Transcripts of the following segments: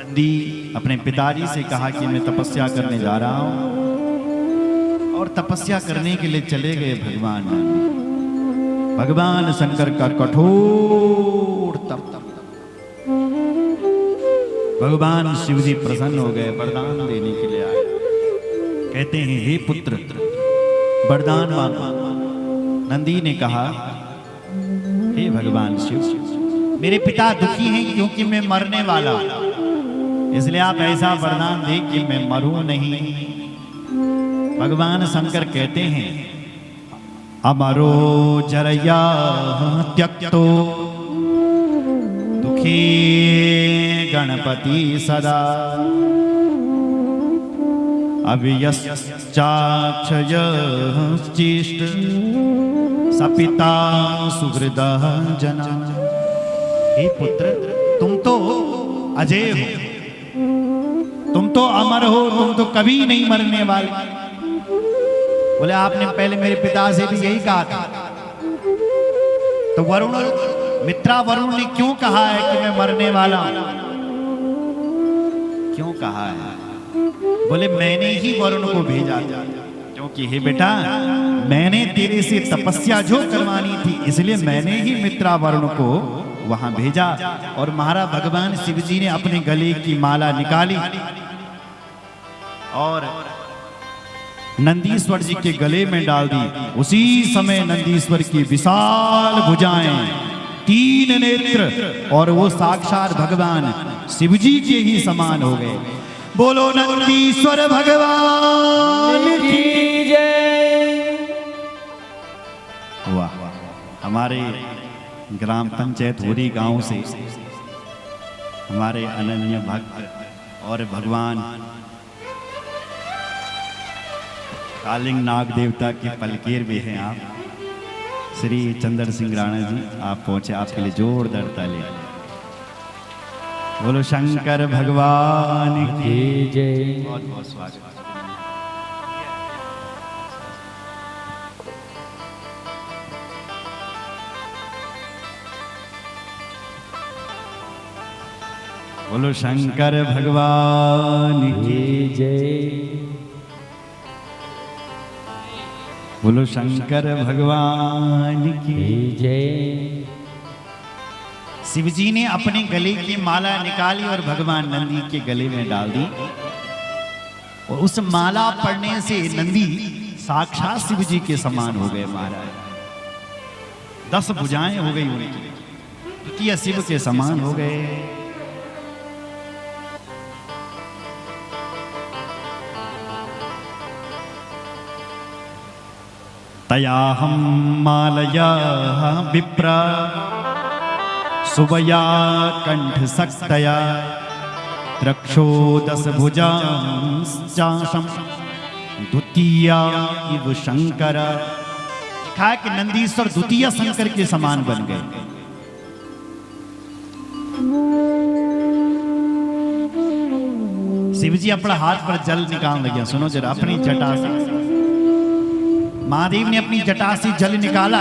नंदी अपने पिताजी से कहा कि मैं तपस्या करने जा रहा हूं, और तपस्या करने के लिए चले गए भगवान नंदी। भगवान शंकर का कठोर तप। भगवान शिव जी प्रसन्न हो गए, वरदान देने के लिए आए। कहते हैं हे पुत्र वरदान मांगो। नंदी ने कहा हे भगवान शिव, मेरे पिता दुखी हैं क्योंकि मैं मरने वाला हूं, इसलिए आप ऐसा वरदान दे कि मैं मरूं नहीं। भगवान शंकर कहते हैं अमरो जरया त्यक्तो दुखी गणपति सदा अव्ययश्चाक्षयश्चेष्ट सपिता सुहृदः जना। हे पुत्र, तुम तो अजय हो, तुम तो अमर हो, तुम तो कभी नहीं मरने वाले। बोले आपने पहले मेरे पिता से भी यही कहा था। तो वरुण, मित्रा वरुण ने क्यों कहा है कि मैं मरने वाला हूं? क्यों कहा है? बोले मैंने ही वरुण को भेजा, क्योंकि हे बेटा मैंने तेरे से तपस्या जो करवानी थी, इसलिए मैंने ही मित्रा वरुण को वहां भेजा। और महाराज भगवान शिव जी ने अपने गले की माला निकाली और नंदीश्वर जी के गले में डाल दी। उसी समय नंदीश्वर की विशाल भुजाएं, 3 नेत्र, और वो साक्षात भगवान शिव जी के ही समान हो गए। बोलो नंदीश्वर भगवान की जय। वाह, हमारे ग्राम पंचायत होरी गांव से हमारे अनन्य भक्त और भगवान कालिंग नाग देवता के पलकेर भी हैं आप श्री चंद्र सिंह राणा जी, आप पहुंचे, आपके लिए जोरदार ताली। बोलो शंकर भगवान की जय। बहुत बहुत स्वागत। बोलो शंकर भगवान की जय। बोलो शंकर भगवान की जय। शिव जी ने अपने गले की माला निकाली और भगवान नंदी के गले में डाल दी, और उस माला पड़ने से नंदी साक्षात शिव जी के समान हो गए। महाराज 10 भुजाएं हो गई उनकी, द्वितीय शिव के समान हो गए। तयाहं मालया विप्रा सुवया कंठशक्तया त्रक्षोदश भुजांश्चाशं द्वितीया इव शंकर। कहा कि नंदीश्वर द्वितीय शंकर के समान बन गए। शिव जी अपना हाथ पर जल निकाल लगे। सुनो जरा, अपनी जटा से महादेव ने अपनी जटा से जल निकाला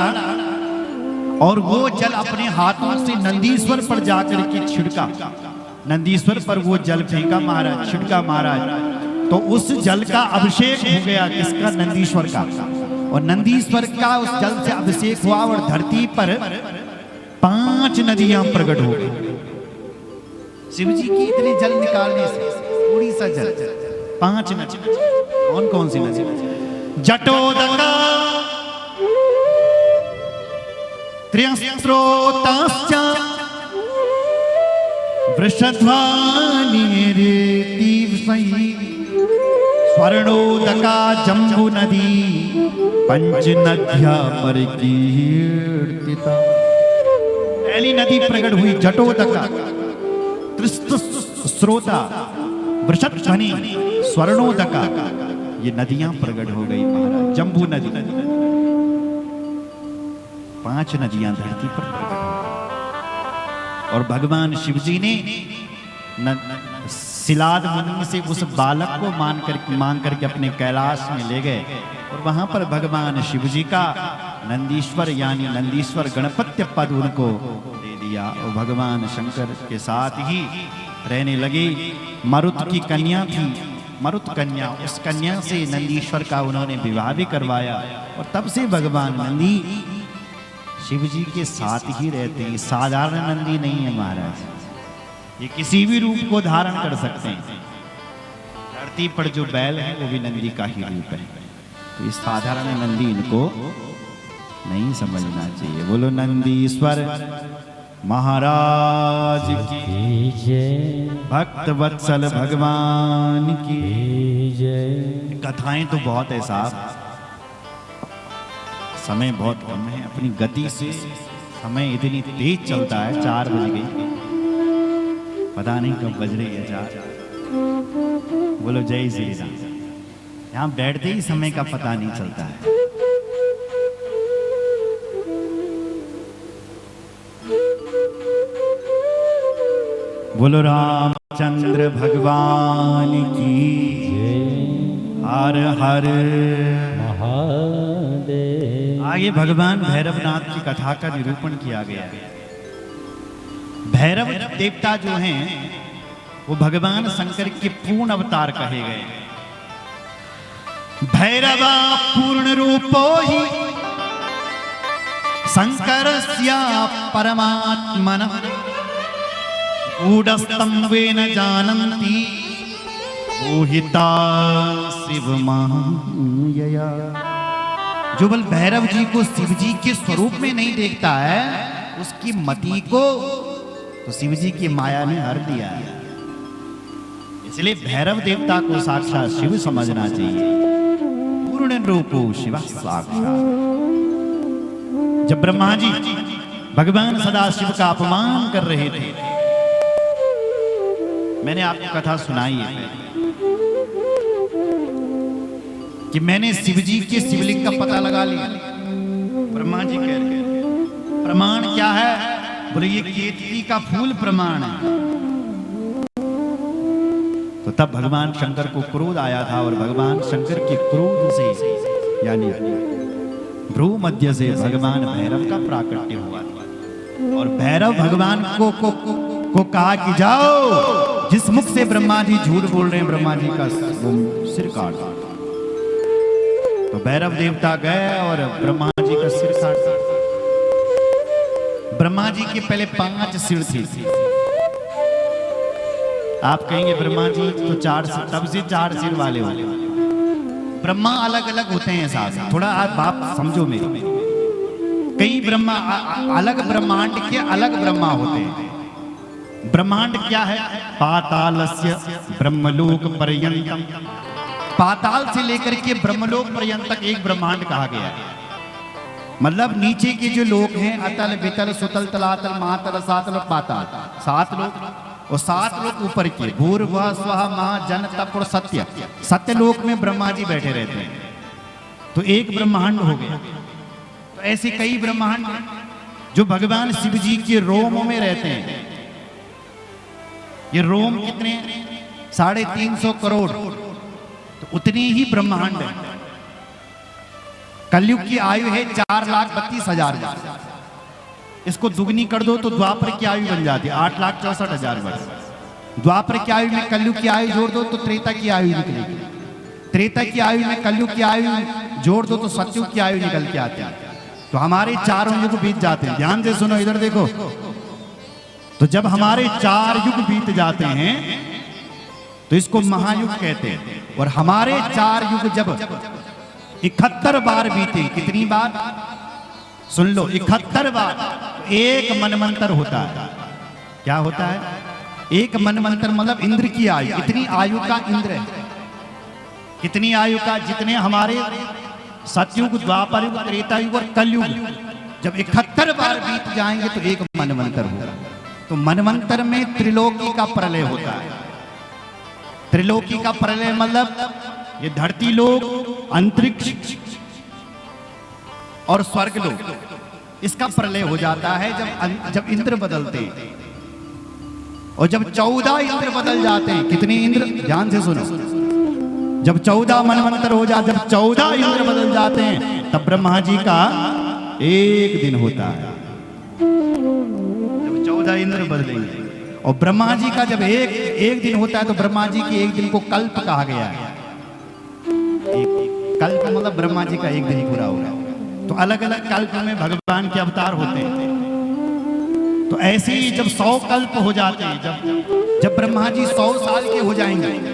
और वो जल अपने हाथों से नंदीश्वर पर जाकर के छिड़का। नंदीश्वर पर वो जल फेंका महाराज, छिड़का महाराज, तो उस जल का अभिषेक हो गया। किसका? नंदीश्वर का। और नंदीश्वर का उस जल से अभिषेक हुआ और धरती पर 5 नदियां प्रकट हो गई। शिव जी की इतने जल निकालने से थोड़ी सा जल, 5 नदी। कौन कौन सी नदी? जटोदका, त्र्यस्त्रोताश्च, वृषध्वानिरेतिवसै, स्वर्णोदका जम्बू नदी, पंचनद्या परिकीर्तिता। पहली नदी प्रकट हुई जटोदका, त्रिस्रोता, वृषध्वनि, स्वर्णोदका, ये नदियां प्रकट हो गई महाराज। जम्बू नदी, 5 नदियां धरती पर प्रकट हो गई। और भगवान शिव जी ने सिलाद मुनि से उस बालक को मांग करके अपने कैलाश में ले गए, और वहां पर भगवान शिव जी का नंदीश्वर यानी नंदीश्वर गणपत्य पद उनको दे दिया। और भगवान शंकर के साथ ही रहने लगे। मरुत की कन्या थी, मरुत कन्या, उस कन्या से नंदीश्वर का उन्होंने विवाह भी करवाया और तब से भगवान नंदी शिव जी के साथ ही रहते हैं। साधारण नंदी नहीं है महाराज, ये किसी भी रूप को धारण कर सकते हैं। धरती पर जो बैल है वो भी नंदी का ही रूप है, तो इस साधारण नंदी इनको नहीं समझना चाहिए। बोलो नंदीश्वर महाराज की जय, भक्त वत्सल भगवान की जय। कथाएं तो बहुत है साहब, समय बहुत कम है, अपनी गति से समय इतनी तेज चलता है। 4 बज गई, पता नहीं कब बज रही है 4। बोलो जय श्री राम। यहाँ बैठते ही समय का पता नहीं चलता है। बोलो रामचंद्र भगवान की हर हर महादेव। आगे भगवान भैरवनाथ की कथा का निरूपण किया गया है। भैरव देवता जो हैं वो भगवान शंकर के पूर्ण अवतार कहे गए। भैरवा पूर्ण रूपो ही शंकरस्या परमात्मन ऊढस्तम्भेन जानन्ति मोहिता शिव मायया। जो बल भैरव जी को शिव जी के स्वरूप में नहीं देखता है, उसकी मति को तो शिव जी की माया ने हर दिया है। इसलिए भैरव देवता को साक्षात शिव समझना चाहिए। पूर्ण रूपो शिव साक्षात। जब ब्रह्मा जी भगवान सदाशिव का अपमान कर रहे थे, मैंने आपको कथा सुनाई है कि मैंने शिव जी के शिवलिंग का पता लगा लिया। ब्रह्मा जी कह रहे प्रमाण क्या है? बोले ये केतकी का फूल प्रमाण है। तो तब भगवान शंकर को क्रोध आया था और भगवान शंकर के क्रोध से यानी भ्रू मध्य से भगवान भैरव का प्राकट्य हुआ और भैरव भगवान को कहा कि जाओ, जिस मुख से ब्रह्मा जी झूठ बोल रहे हैं ब्रह्मा जी का सिर काट दो। तो भैरव देवता गए और ब्रह्मा जी का सिर काट दिया। ब्रह्मा जी के पहले 5 सिर थे। आप कहेंगे ब्रह्मा जी तो 4 सिर, तब से 4 सिर वाले हो। ब्रह्मा अलग अलग होते हैं साहब, थोड़ा आप समझो मेरे। कई ब्रह्मा अलग ब्रह्मांड के अलग ब्रह्मा होते हैं। ब्रह्मांड क्या है? पातालस्य ब्रह्मलोक पर्यंतम। पाताल से लेकर के ब्रह्मलोक पर्यंत तक एक ब्रह्मांड कहा गया है। मतलब नीचे के जो लोग हैं, अतल वितल सुतल तलातल महातल सातल पाताल, 7 लोग, और 7 लोग ऊपर के भूर्भुवः स्वः महा जन तप और सत्य, सत्य लोक में ब्रह्मा जी बैठे रहते हैं। तो एक ब्रह्मांड हो गया। तो ऐसे कई ब्रह्मांड जो भगवान शिव जी के रोमों में रहते हैं। ये रोम कितने? 350 करोड़। तो उतने ही ब्रह्मांड है। कलयुग की आयु है 4,32,000 वर्ष। इसको दुगनी कर दो तो द्वापर की आयु बन जाती है 8,64,000 वर्ष। द्वापर की आयु में कलयुग की आयु जोड़ दो तो त्रेता की आयु निकलेगी। त्रेता की आयु में कलयुग की आयु जोड़ दो तो सतयुग की आयु निकल के आती है। तो हमारे 4 युग बीत जाते हैं। ध्यान से सुनो, इधर देखो। तो जब हमारे 4 युग बीत जाते हैं तो इसको महायुग कहते हैं। और हमारे 4 युग जब 71 बार बीते, कितनी बार? सुन लो, 71 बार एक मनवंतर होता है। क्या होता है? एक मनवंतर मतलब इंद्र की आयु। इतनी आयु का इंद्र है। कितनी आयु का? जितने हमारे सतयुग, द्वापर युग, त्रेता युग और कलयुग जब 71 बार बीत जाएंगे तो एक मनवंतर होगा। तो मनवंतर में त्रिलोकी का प्रलय होता है। त्रिलोकी का प्रलय मतलब ये धरती लोक, अंतरिक्ष और स्वर्ग लोक, इसका प्रलय हो जाता है जब इंद्र बदलते हैं। और जब 14 इंद्र बदल जाते हैं। कितने इंद्र? ध्यान से सुनो। जब 14 मनवंतर हो जाते, जब 14 इंद्र बदल जाते हैं तब ब्रह्मा जी का एक दिन होता है। जब 14 इंद्र बदलेंगे और ब्रह्मा जी का जब एक दिन होता है तो ब्रह्मा जी के एक दिन को कल्प कहा गया है। कल्प मतलब ब्रह्मा जी का एक दिन पूरा होगा। तो अलग अलग कल्प में भगवान के अवतार होते हैं। तो ऐसे ही जब 100 कल्प हो जाते हैं, जब ब्रह्मा जी 100 साल के हो जाएंगे,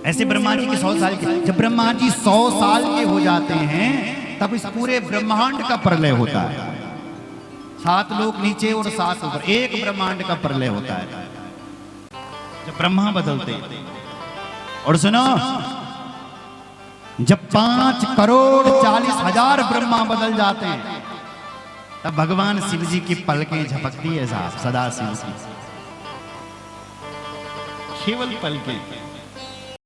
ऐसे ब्रह्मा जी के 100 साल के, जब ब्रह्मा जी 100 साल के हो जाते हैं तब इस पूरे ब्रह्मांड का प्रलय होता है। 7 लोग नीचे और 7 ऊपर, एक ब्रह्मांड का प्रलय होता है जब ब्रह्मा बदलते। और सुनो, जब 5,40,00,000 ब्रह्मा बदल जाते हैं तब भगवान शिव जी की पलकें झपकती है साहब, सदा शिव की केवल पलकें।